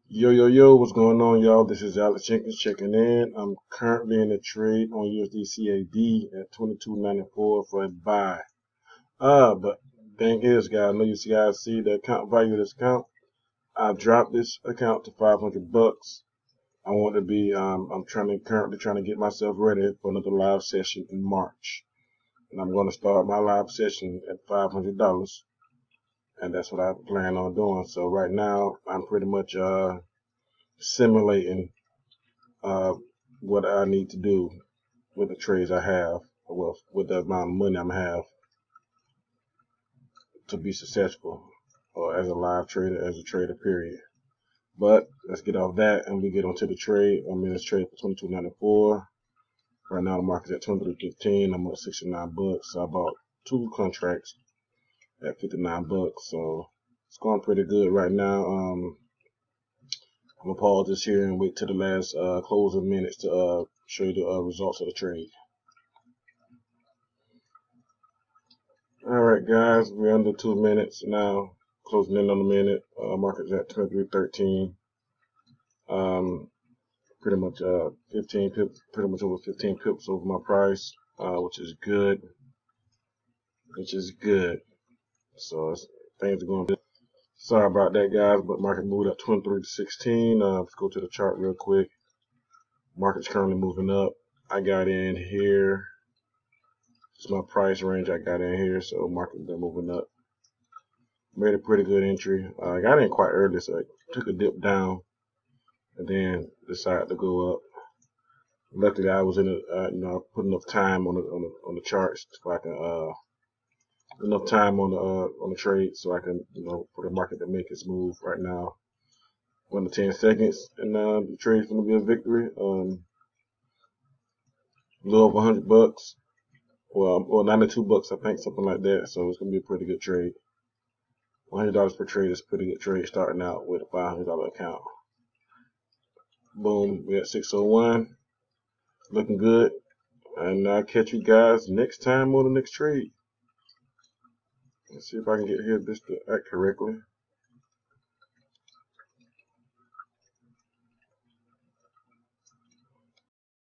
Yo, what's going on, y'all? This is Alex Jenkins checking in. I'm currently in a trade on USD CAD at 22.94 for a buy. But thing is, guys, I know you guys see the account value of this account. I dropped this account to 500 bucks. I want to be, I'm currently trying to get myself ready for another live session in March. And I'm going to start my live session at $500. And that's what I plan on doing. So right now, I'm pretty much, simulating what I need to do with the trades I have, well, with the amount of money I'm have to be successful, or as a live trader, as a trader, period. But let's get off that and we get onto the trade. I'm in this trade for 22.94. Right now the market's at 23.15. I'm up 69 bucks. So I bought two contracts at 59 bucks. So it's going pretty good right now. I'm gonna pause this here and wait till the last closing minutes to show you the results of the trade. Alright guys, we're under 2 minutes now, closing in on a minute. Market's at 23.13. Pretty much 15 pips, pretty much over 15 pips over my price, which is good. So things are going good. Sorry about that, guys, but market moved up 23 to 16. Let's go to the chart real quick. Market's currently moving up. I got in here. It's my price range. I got in here, so market's been moving up. Made a pretty good entry. I got in quite early, so I took a dip down and then decided to go up. Luckily, I was in I put enough time on the charts so I can enough time on the trade so I can for the market to make its move. Right now, 1 to 10 seconds, and the trade's gonna be a victory. A little over 100 bucks. Well, 92 bucks, I think, something like that. So it's gonna be a pretty good trade. $100 per trade is a pretty good trade starting out with a $500 account. Boom, we're at 601. Looking good. And I'll catch you guys next time on the next trade. Let's see if I can get here this to act correctly.